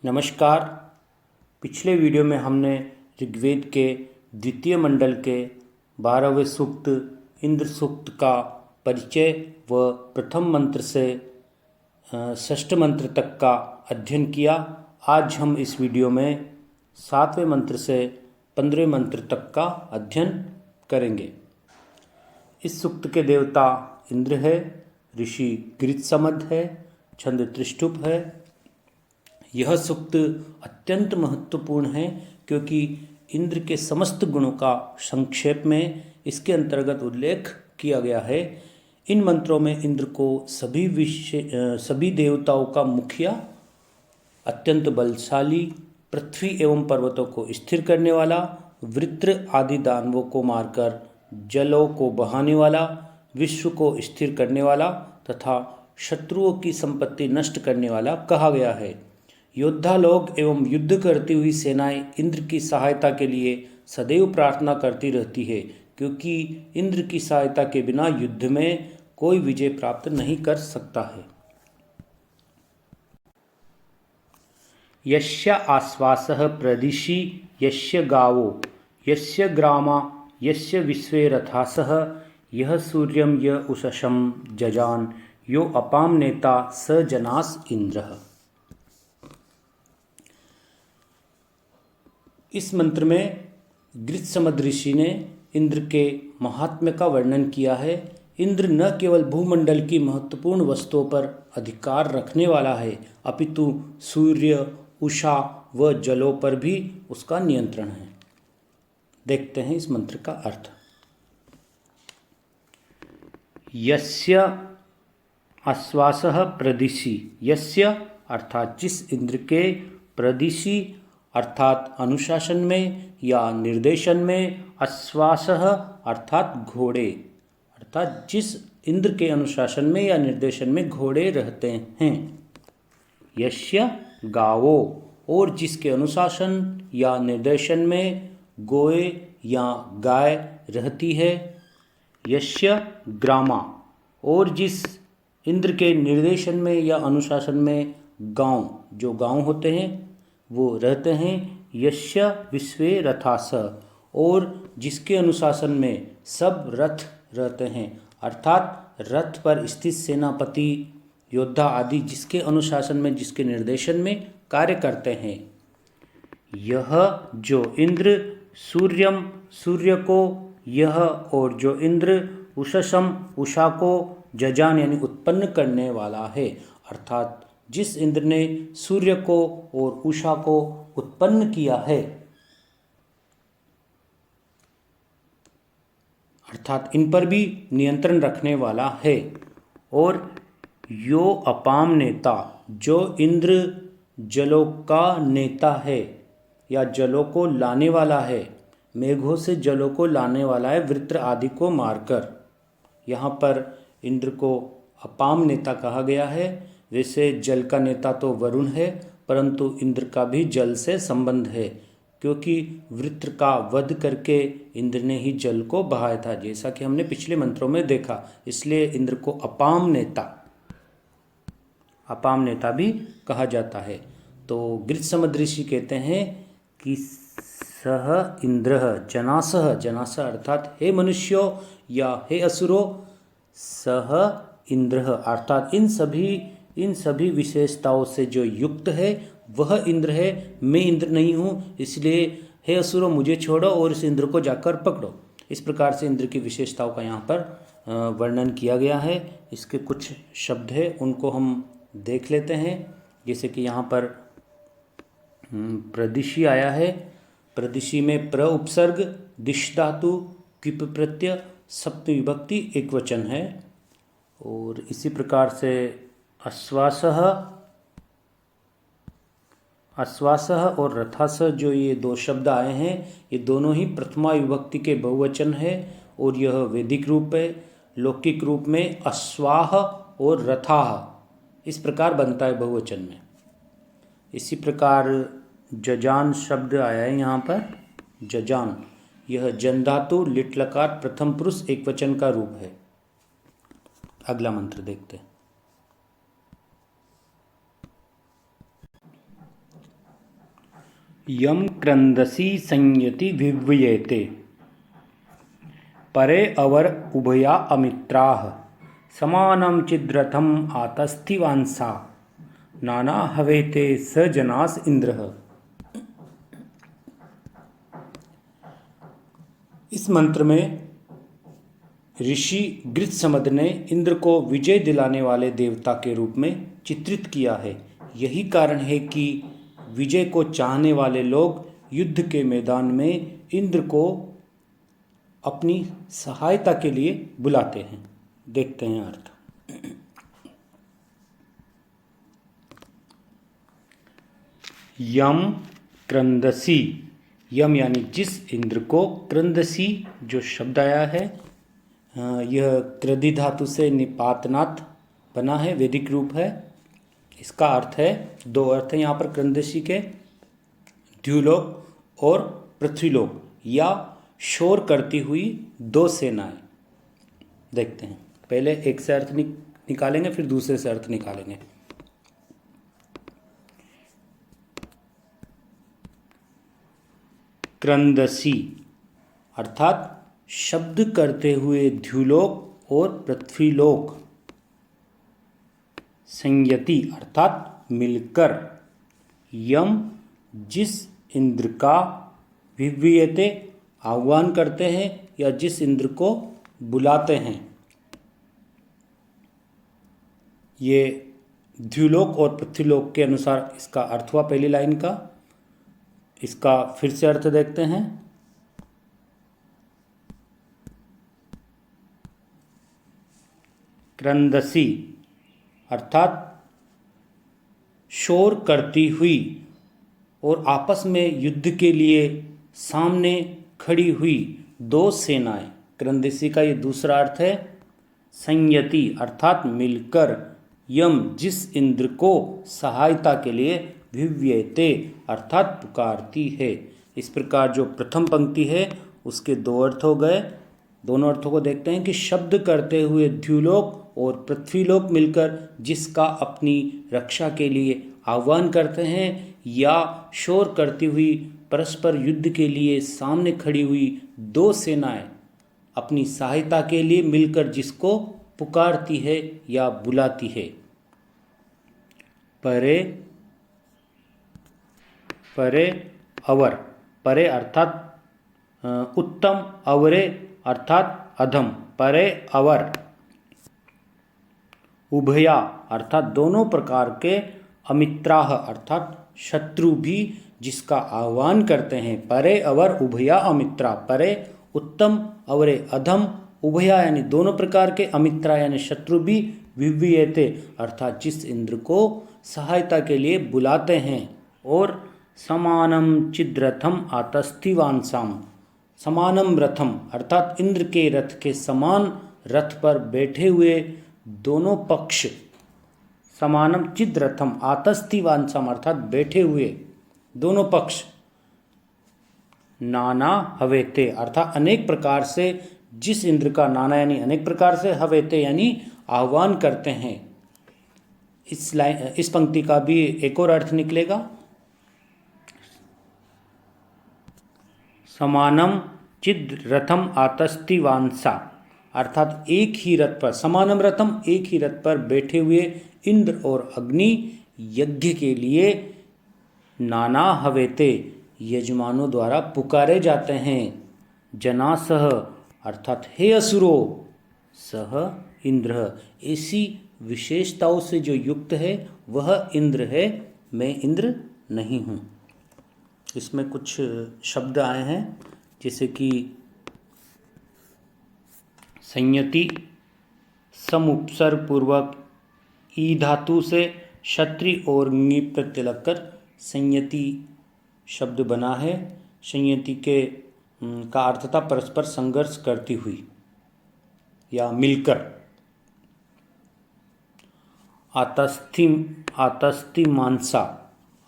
नमस्कार। पिछले वीडियो में हमने ऋग्वेद के द्वितीय मंडल के 12वें सूक्त इंद्र सूक्त का परिचय व प्रथम मंत्र से षष्ठ मंत्र तक का अध्ययन किया। आज हम इस वीडियो में 7वें मंत्र से 15वें मंत्र तक का अध्ययन करेंगे। इस सूक्त के देवता इंद्र है, ऋषि गृत्समद है, छंद त्रिष्टुप है। यह सूक्त अत्यंत महत्वपूर्ण है क्योंकि इंद्र के समस्त गुणों का संक्षेप में इसके अंतर्गत उल्लेख किया गया है। इन मंत्रों में इंद्र को सभी देवताओं का मुखिया, अत्यंत बलशाली, पृथ्वी एवं पर्वतों को स्थिर करने वाला, वृत्र आदि दानवों को मारकर जलों को बहाने वाला, विश्व को स्थिर करने वाला तथा शत्रुओं की संपत्ति नष्ट करने वाला कहा गया है। योद्धा लोग एवं युद्ध करती हुई सेनाएं इंद्र की सहायता के लिए सदैव प्रार्थना करती रहती है क्योंकि इंद्र की सहायता के बिना युद्ध में कोई विजय प्राप्त नहीं कर सकता है। यस्य आश्वासः प्रदिशि यस्य गावो यस्य ग्रामा यस्य विश्वे रथासः यः सूर्यं य उषसं जजान यो अपाम नेता स जनास इंद्रः। इस मंत्र में गृत्समद ऋषि ने इंद्र के महात्म्य का वर्णन किया है। इंद्र न केवल भूमंडल की महत्वपूर्ण वस्तुओं पर अधिकार रखने वाला है अपितु सूर्य, उषा व जलों पर भी उसका नियंत्रण है। देखते हैं इस मंत्र का अर्थ। यस्य आश्वासः प्रदिशि, यस्य अर्थात जिस इंद्र के, प्रदिशि अर्थात अनुशासन में या निर्देशन में, आश्वासः अर्थात घोड़े, अर्थात जिस इंद्र के अनुशासन में या निर्देशन में घोड़े रहते हैं। यस्य गावो, और जिसके अनुशासन या निर्देशन में गोए या गाय रहती है। यस्य ग्रामा, और जिस इंद्र के निर्देशन में या अनुशासन में गांव, जो गांव होते हैं वो रहते हैं। यस्य विश्वे रथास, और जिसके अनुशासन में सब रथ रहते हैं, अर्थात रथ पर स्थित सेनापति, योद्धा आदि जिसके अनुशासन में, जिसके निर्देशन में कार्य करते हैं। यह जो इंद्र, सूर्यम सूर्य को, यह और जो इंद्र, उषसम उषा को, जजान यानी उत्पन्न करने वाला है, अर्थात जिस इंद्र ने सूर्य को और उषा को उत्पन्न किया है, अर्थात इन पर भी नियंत्रण रखने वाला है। और यो अपाम नेता, जो इंद्र जलों का नेता है या जलों को लाने वाला है, मेघों से जलों को लाने वाला है वृत्र आदि को मारकर। यहाँ पर इंद्र को अपाम नेता कहा गया है। वैसे जल का नेता तो वरुण है, परंतु इंद्र का भी जल से संबंध है क्योंकि वृत्र का वध करके इंद्र ने ही जल को बहाया था, जैसा कि हमने पिछले मंत्रों में देखा। इसलिए इंद्र को अपाम नेता भी कहा जाता है। तो गृत्समद ऋषि कहते हैं कि सह इंद्रः जनासः, जनासः अर्थात हे मनुष्यों या हे असुरों, सह इंद्रः अर्थात इन सभी विशेषताओं से जो युक्त है वह इंद्र है। मैं इंद्र नहीं हूँ, इसलिए हे असुरों मुझे छोड़ो और इस इंद्र को जाकर पकड़ो। इस प्रकार से इंद्र की विशेषताओं का यहाँ पर वर्णन किया गया है। इसके कुछ शब्द हैं, उनको हम देख लेते हैं। जैसे कि यहाँ पर प्रदिशि आया है। प्रदिशि में प्र उपसर्ग, दिश धातु, क्विप प्रत्यय, सप्तमी विभक्ति, एक वचन है। और इसी प्रकार से आश्वासः और रथासः, जो ये दो शब्द आए हैं, ये दोनों ही प्रथमा विभक्ति के बहुवचन है और यह वैदिक रूप है। लौकिक रूप में अश्वाह और रथाह इस प्रकार बनता है बहुवचन में। इसी प्रकार जजान शब्द आया है यहाँ पर। जजान, यह जन धातु लिट लकार प्रथम पुरुष एक वचन का रूप है। अगला मंत्र देखते हैं। यम क्रंदसी संयति विव्येते परे अवर उभया अमित्राः समानं चिद्रथम आतस्थिवांसा नाना हवेते स जनास इंद्रः। इस मंत्र में ऋषि गृत्समद ने इंद्र को विजय दिलाने वाले देवता के रूप में चित्रित किया है। यही कारण है कि विजय को चाहने वाले लोग युद्ध के मैदान में इंद्र को अपनी सहायता के लिए बुलाते हैं। देखते हैं अर्थ। यम क्रंदसी, यम यानी जिस इंद्र को, क्रंदसी जो शब्द आया है यह कृधि धातु से निपातनात् बना है, वैदिक रूप है। इसका अर्थ है, दो अर्थ हैं यहाँ पर क्रंदसी के, द्युलोक और पृथ्वीलोक या शोर करती हुई दो सेनाएं। देखते हैं, पहले एक से अर्थ निकालेंगे फिर दूसरे से अर्थ निकालेंगे। क्रंदसी अर्थात शब्द करते हुए द्युलोक और पृथ्वीलोक, संयति अर्थात मिलकर, यम जिस इंद्र का, विव्यते आह्वान करते हैं या जिस इंद्र को बुलाते हैं। ये द्युलोक और पृथ्वीलोक के अनुसार इसका अर्थ हुआ पहली लाइन का। इसका फिर से अर्थ देखते हैं। क्रंदसी अर्थात शोर करती हुई और आपस में युद्ध के लिए सामने खड़ी हुई दो सेनाएं। क्रंदसी का ये दूसरा अर्थ है। संयति अर्थात मिलकर, यम जिस इंद्र को सहायता के लिए, विव्यते अर्थात पुकारती है। इस प्रकार जो प्रथम पंक्ति है उसके दो अर्थ हो गए। दोनों अर्थों को देखते हैं कि शब्द करते हुए द्युलोक और पृथ्वीलोक मिलकर जिसका अपनी रक्षा के लिए आह्वान करते हैं, या शोर करती हुई परस्पर युद्ध के लिए सामने खड़ी हुई दो सेनाएं अपनी सहायता के लिए मिलकर जिसको पुकारती है या बुलाती है। परे, परे अवर, परे अर्थात उत्तम, अवरे अर्थात अधम, परे अवर। उभया अर्थात दोनों प्रकार के, अमित्राह अर्थात शत्रु भी जिसका आह्वान करते हैं। परे अवर उभया अमित्रा, परे उत्तम, अवरे अधम, उभया यानी दोनों प्रकार के, अमित्रा यानी शत्रु भी, विव्येते अर्थात जिस इंद्र को सहायता के लिए बुलाते हैं। और समानम चिद्रथम आतस्थिवांसाम, समानम रथम अर्थात इंद्र के रथ के समान रथ पर बैठे हुए दोनों पक्ष, समानम चिद्रथम आतस्थिवांसाम अर्थात बैठे हुए दोनों पक्ष, नाना हवेते अर्थात अनेक प्रकार से, जिस इंद्र का, नाना यानी अनेक प्रकार से, हवेते यानी आह्वान करते हैं। इस पंक्ति का भी एक और अर्थ निकलेगा। समानम चिद रथम आतस्थिवांसा अर्थात एक ही रथ पर, समानम रथम एक ही रथ पर बैठे हुए इंद्र और अग्नि यज्ञ के लिए नाना हवेते यजमानों द्वारा पुकारे जाते हैं। जना सह अर्थात हे असुरो, सह इंद्र ऐसी विशेषताओं से जो युक्त है वह इंद्र है, मैं इंद्र नहीं हूँ। इसमें कुछ शब्द आए हैं जैसे कि संयति, समुपसर्ग पूर्वक ई धातु से क्षत्रि और ङी प्रत्यय लगकर संयति शब्द बना है। संयति के का अर्थ था परस्पर संघर्ष करती हुई या मिलकर। आतस्थि मानसा,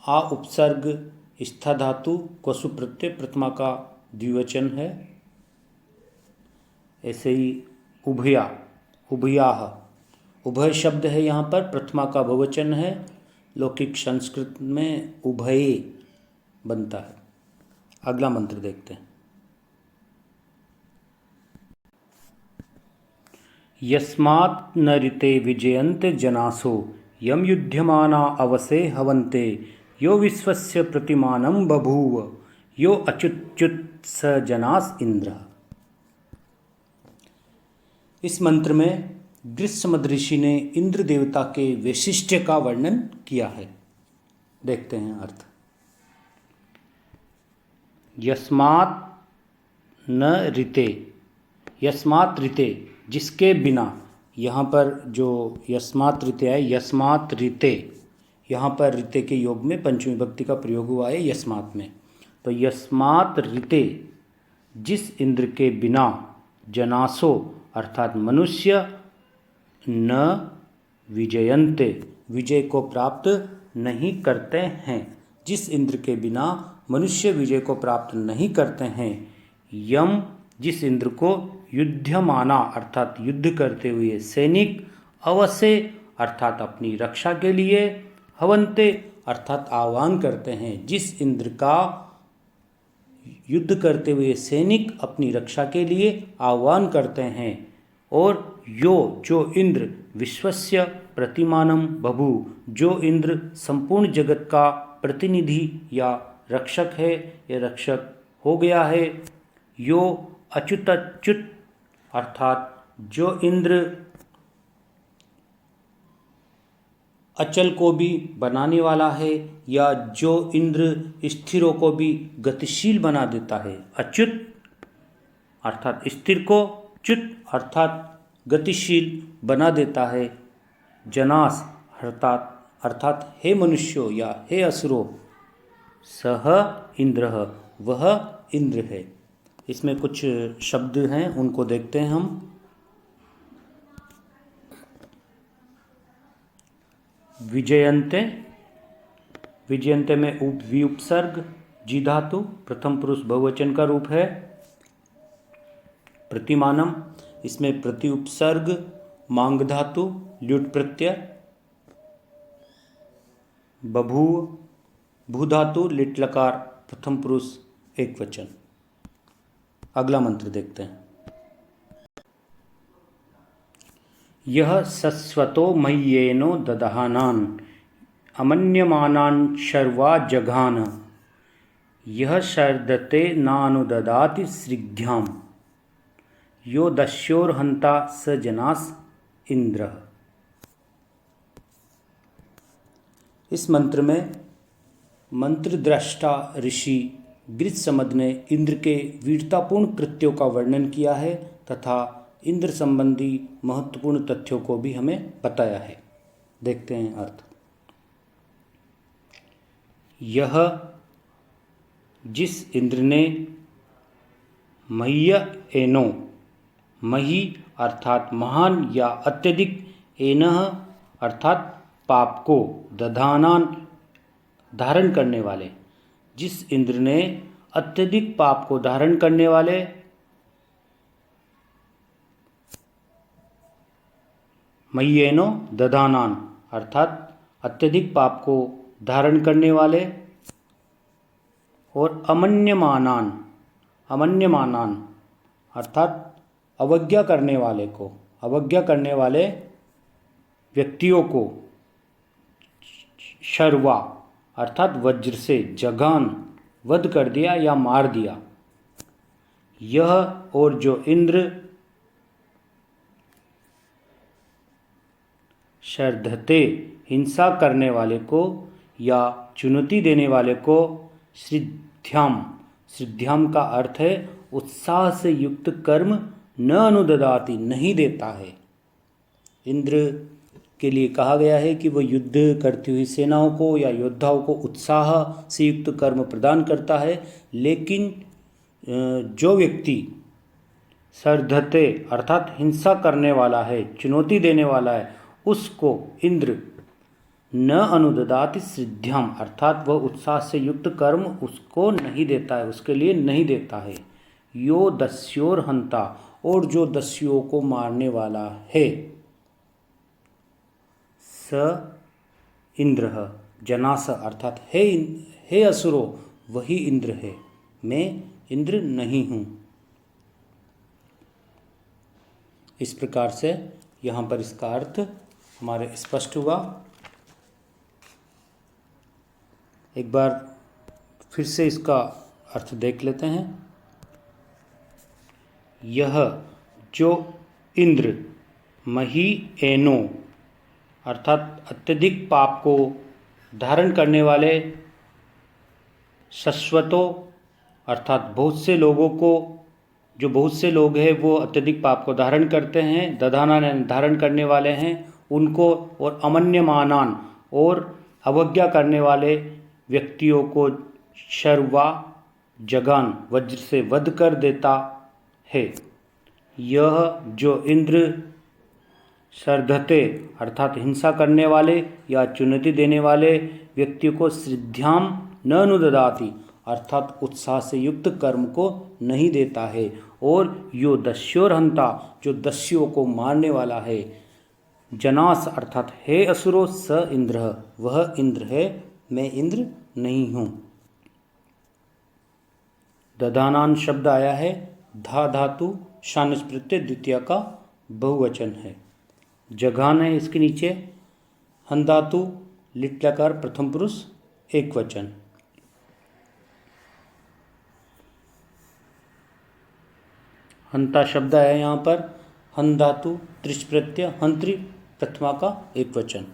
आ उपसर्ग स्था धातु क्वसु प्रत्यय प्रथमा का द्विवचन है। ऐसे ही उभया, उभयाह उभय शब्द है, यहाँ पर प्रथमा का बहुवचन है। लौकिक संस्कृत में उभये बनता है। अगला मंत्र देखते हैं। यस्मात् न ऋते विजयन्ते जनासो यम युध्यमाना अवसे हवन्ते यो विश्वस्य प्रतिमानं बभूव यो अच्युत स जनास इंद्र। इस मंत्र में गृत्समद ऋषि ने इंद्र देवता के वैशिष्ट्य का वर्णन किया है। देखते हैं अर्थ। यस्मात् न ऋते, यस्मात् ऋते जिसके बिना, यहाँ पर जो यस्मात् ऋते है, यस्मात् ऋते, यहाँ पर ऋते के योग में पंचमी विभक्ति का प्रयोग हुआ है यस्मात् में। तो यस्मात् ऋते जिस इंद्र के बिना जनासो अर्थात मनुष्य न विजयन्ते विजय को प्राप्त नहीं करते हैं, जिस इंद्र के बिना मनुष्य विजय को प्राप्त नहीं करते हैं, यम जिस इंद्र को युध्यमाना अर्थात युद्ध करते हुए सैनिक, अवसे अर्थात अपनी रक्षा के लिए, हवन्ते अर्थात आह्वान करते हैं, जिस इंद्र का युद्ध करते हुए सैनिक अपनी रक्षा के लिए आह्वान करते हैं, और यो जो इंद्र विश्वस्य प्रतिमानम बभू जो इंद्र संपूर्ण जगत का प्रतिनिधि या रक्षक है या रक्षक हो गया है, यो अच्युत अर्थात जो इंद्र अचल को भी बनाने वाला है या जो इंद्र स्थिरों को भी गतिशील बना देता है। अच्युत अर्थात स्थिर को, च्युत अर्थात गतिशील बना देता है। जनास अर्थात हे मनुष्यों या हे असुरों, सह इंद्र वह इंद्र है। इसमें कुछ शब्द हैं उनको देखते हैं हम। विजयन्ते, विजयन्ते में विउपसर्ग जी धातु प्रथम पुरुष बहुवचन का रूप है। प्रतिमानम इसमें प्रति उपसर्ग मांग धातु ल्युट प्रत्यय। बभूव भू धातु लिट लकार प्रथम पुरुष एक वचन। अगला मंत्र देखते हैं। यह सस्वतो मह्येनो ददहानान अमन्यमानान शर्वा जघान यह शर्दते नानुददाति श्रीघ्याम यो दस्योर्हंता स जनास इंद्र। इस मंत्र में मंत्र द्रष्टा ऋषि गृत्समद ने इंद्र के वीरतापूर्ण कृत्यों का वर्णन किया है तथा इंद्र संबंधी महत्वपूर्ण तथ्यों को भी हमें बताया है। देखते हैं अर्थ। यह जिस इंद्र ने मह्य एनो, मही अर्थात महान या अत्यधिक, एनह अर्थात पाप को, दधानान धारण करने वाले, जिस इंद्र ने अत्यधिक पाप को धारण करने वाले, मय्येनो दधानान अर्थात अत्यधिक पाप को धारण करने वाले, और अमन्यमानान, अमन्यमानान अर्थात अवज्ञा करने वाले को, अवज्ञा करने वाले व्यक्तियों को, शर्वा अर्थात वज्र से, जघान वध कर दिया या मार दिया। यह और जो इंद्र शर्धते हिंसा करने वाले को या चुनौती देने वाले को, श्रीध्याम, श्रीध्याम का अर्थ है उत्साह से युक्त कर्म, न अनुददाति नहीं देता है। इंद्र के लिए कहा गया है कि वह युद्ध करती हुई सेनाओं को या योद्धाओं को उत्साह से युक्त कर्म प्रदान करता है, लेकिन जो व्यक्ति शर्धते अर्थात हिंसा करने वाला है, चुनौती देने वाला है, उसको इंद्र न अनुददाति सिद्ध्याम अर्थात वह उत्साह से युक्त कर्म उसको नहीं देता है, उसके लिए नहीं देता है। यो दस्योर हंता और जो दस्युओं को मारने वाला है, स इंद्र जनास अर्थात हे असुरो वही इंद्र है, मैं इंद्र नहीं हूँ। इस प्रकार से यहाँ पर इसका अर्थ हमारे स्पष्ट हुआ। एक बार फिर से इसका अर्थ देख लेते हैं। यह जो इंद्र मही एनो अर्थात अत्यधिक पाप को धारण करने वाले शश्वतों अर्थात बहुत से लोगों को, जो बहुत से लोग हैं वो अत्यधिक पाप को धारण करते हैं, दधाना धारण करने वाले हैं उनको, और अमन्यमानान और अवज्ञा करने वाले व्यक्तियों को शर्वा जगान वज्र से वध कर देता है। यह जो इंद्र शर्धते अर्थात हिंसा करने वाले या चुनौती देने वाले व्यक्ति को श्रद्धाम न अनुददाति अर्थात उत्साह से युक्त कर्म को नहीं देता है। और यो दस्योरहंता जो दस्युओं को मारने वाला है, जनास अर्थात हे असुरो स इंद्र वह इंद्र है, मैं इंद्र नहीं हूँ। दधानान शब्द आया है, धा धातु शानच प्रत्यय द्वितीय का बहुवचन है। जघान है इसके नीचे, हन धातु लिट लकार प्रथम पुरुष एक वचन। हंता शब्द आया यहाँ पर, हन धातु त्रिश प्रत्यय हंत्री प्रथमा का एक वचन।